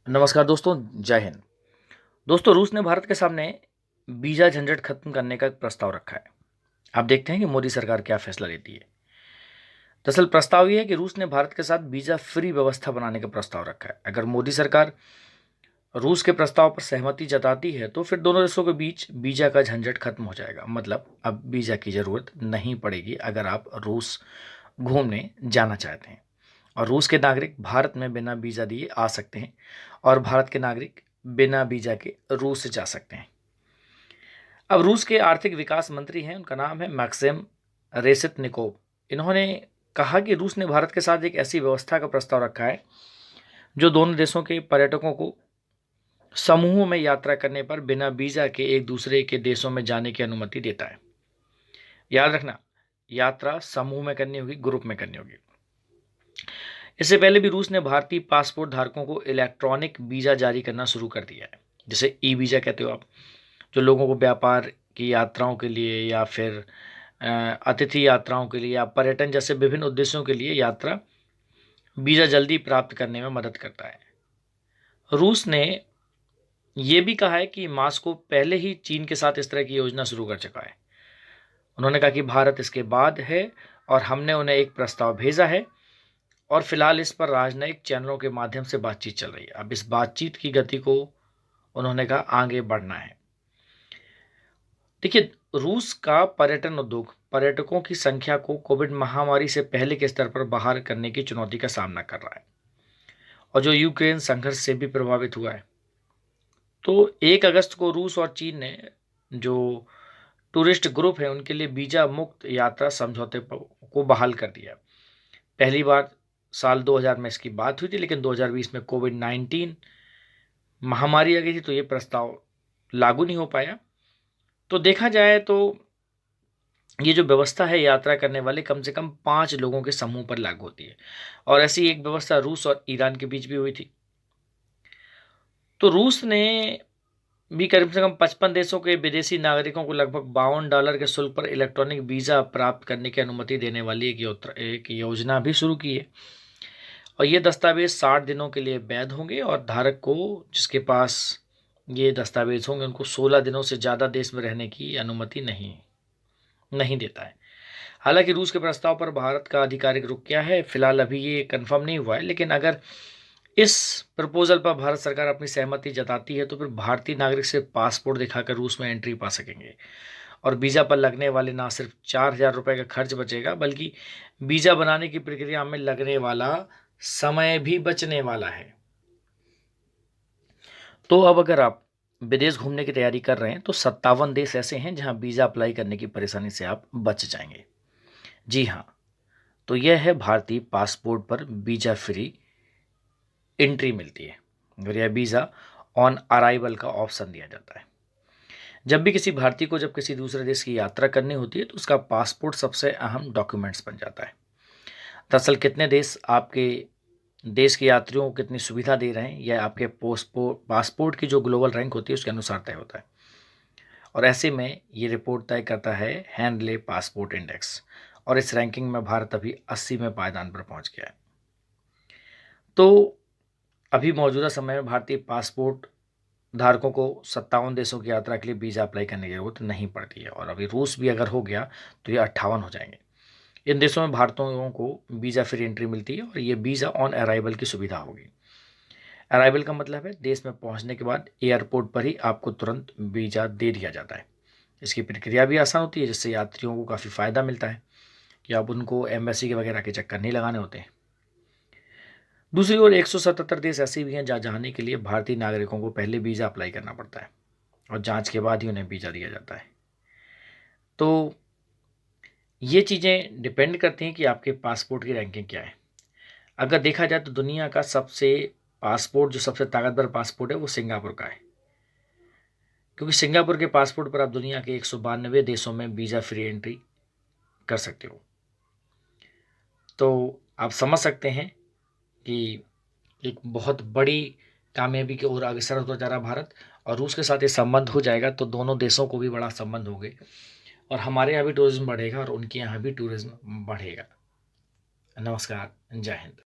नमस्कार दोस्तों, जय हिंद। दोस्तों, रूस ने भारत के सामने वीजा झंझट खत्म करने का एक प्रस्ताव रखा है। आप देखते हैं कि मोदी सरकार क्या फैसला लेती है। दरअसल प्रस्ताव ये है कि रूस ने भारत के साथ वीजा फ्री व्यवस्था बनाने का प्रस्ताव रखा है। अगर मोदी सरकार रूस के प्रस्ताव पर सहमति जताती है तो फिर दोनों देशों के बीच वीजा का झंझट खत्म हो जाएगा। मतलब अब वीजा की जरूरत नहीं पड़ेगी अगर आप रूस घूमने जाना चाहते हैं। और रूस के नागरिक भारत में बिना वीजा दिए आ सकते हैं और भारत के नागरिक बिना वीजा के रूस से जा सकते हैं। अब रूस के आर्थिक विकास मंत्री हैं, उनका नाम है मैक्सिम रेसितनिकोव। इन्होंने कहा कि रूस ने भारत के साथ एक ऐसी व्यवस्था का प्रस्ताव रखा है जो दोनों देशों के पर्यटकों को समूह में यात्रा करने पर बिना वीजा के एक दूसरे के देशों में जाने की अनुमति देता है। याद रखना, यात्रा समूह में करनी होगी, ग्रुप में करनी होगी। इससे पहले भी रूस ने भारतीय पासपोर्ट धारकों को इलेक्ट्रॉनिक वीजा जारी करना शुरू कर दिया है, जिसे ई वीजा कहते हो आप, जो लोगों को व्यापार की यात्राओं के लिए या फिर अतिथि यात्राओं के लिए या पर्यटन जैसे विभिन्न उद्देश्यों के लिए यात्रा वीजा जल्दी प्राप्त करने में मदद करता है। रूस ने यह भी कहा है कि मॉस्को पहले ही चीन के साथ इस तरह की योजना शुरू कर चुका है। उन्होंने कहा कि भारत इसके बाद है और हमने उन्हें एक प्रस्ताव भेजा है और फिलहाल इस पर राजनयिक चैनलों के माध्यम से बातचीत चल रही है। अब इस बातचीत की गति को उन्होंने कहा आगे बढ़ना है। देखिए, रूस का पर्यटन उद्योग पर्यटकों की संख्या को कोविड महामारी से पहले के स्तर पर बाहर करने की चुनौती का सामना कर रहा है और जो यूक्रेन संघर्ष से भी प्रभावित हुआ है। तो 1 अगस्त को रूस और चीन ने जो टूरिस्ट ग्रुप है उनके लिए वीजा मुक्त यात्रा समझौते को बहाल कर दिया। पहली बार साल 2000 में इसकी बात हुई थी, लेकिन 2020 में कोविड-19 महामारी आ गई थी तो ये प्रस्ताव लागू नहीं हो पाया। तो देखा जाए तो ये जो व्यवस्था है यात्रा करने वाले कम से कम 5 लोगों के समूह पर लागू होती है और ऐसी एक व्यवस्था रूस और ईरान के बीच भी हुई थी। तो रूस ने भी कम से कम 55 देशों के विदेशी नागरिकों को लगभग $52 के शुल्क पर इलेक्ट्रॉनिक वीजा प्राप्त करने की अनुमति देने वाली एक योजना भी शुरू की है। और ये दस्तावेज 60 दिनों के लिए वैध होंगे और धारक को, जिसके पास ये दस्तावेज होंगे, उनको 16 दिनों से ज़्यादा देश में रहने की अनुमति नहीं देता है। हालांकि रूस के प्रस्ताव पर भारत का आधिकारिक रुख क्या है फिलहाल अभी ये कंफर्म नहीं हुआ है, लेकिन अगर इस प्रपोजल पर भारत सरकार अपनी सहमति जताती है तो फिर भारतीय नागरिक से पासपोर्ट दिखाकर रूस में एंट्री पा सकेंगे और वीज़ा पर लगने वाले ना सिर्फ 4,000 रुपये का खर्च बचेगा, बल्कि वीज़ा बनाने की प्रक्रिया में लगने वाला समय भी बचने वाला है। तो अब अगर आप विदेश घूमने की तैयारी कर रहे हैं तो 57 देश ऐसे हैं जहां वीज़ा अप्लाई करने की परेशानी से आप बच जाएंगे। जी हाँ, तो यह है भारतीय पासपोर्ट पर वीज़ा फ्री एंट्री मिलती है और यह वीज़ा ऑन अराइवल का ऑप्शन दिया जाता है। जब भी किसी भारतीय को जब किसी दूसरे देश की यात्रा करनी होती है तो उसका पासपोर्ट सबसे अहम डॉक्यूमेंट्स बन जाता है। दरअसल कितने देश आपके देश के यात्रियों को कितनी सुविधा दे रहे हैं यह आपके पासपोर्ट की जो ग्लोबल रैंक होती है उसके अनुसार तय होता है और ऐसे में ये रिपोर्ट तय करता है हैंडले पासपोर्ट इंडेक्स और इस रैंकिंग में भारत अभी 80वें पायदान पर पहुंच गया है। तो अभी मौजूदा समय में भारतीय पासपोर्ट धारकों को 57 देशों की यात्रा के लिए वीज़ा अप्लाई करने की जरूरत नहीं पड़ती है और अभी रूस भी अगर हो गया तो ये 58 हो जाएंगे। इन देशों में भारतीयों को वीज़ा फ्री एंट्री मिलती है और ये वीज़ा ऑन अराइवल की सुविधा होगी। अराइवल का मतलब है देश में पहुंचने के बाद एयरपोर्ट पर ही आपको तुरंत वीज़ा दे दिया जाता है। इसकी प्रक्रिया भी आसान होती है जिससे यात्रियों को काफ़ी फ़ायदा मिलता है कि अब उनको एम्बेसी के वगैरह के चक्कर नहीं लगाने होते हैं। दूसरी ओर 177 देश ऐसे भी हैं जहाँ जाने के लिए भारतीय नागरिकों को पहले वीज़ा अप्लाई करना पड़ता है और जांच के बाद ही उन्हें वीज़ा दिया जाता है। तो ये चीज़ें डिपेंड करती हैं कि आपके पासपोर्ट की रैंकिंग क्या है। अगर देखा जाए तो दुनिया का जो सबसे ताकतवर पासपोर्ट है वो सिंगापुर का है, क्योंकि सिंगापुर के पासपोर्ट पर आप दुनिया के 192 देशों में वीज़ा फ्री एंट्री कर सकते हो। तो आप समझ सकते हैं कि एक बहुत बड़ी कामयाबी की ओर अग्रसर होता जा रहा भारत और रूस के साथ ये संबंध हो जाएगा तो दोनों देशों को भी बड़ा संबंध हो गए और हमारे यहाँ भी टूरिज्म बढ़ेगा और उनके यहाँ भी टूरिज्म बढ़ेगा। नमस्कार, जय हिंद।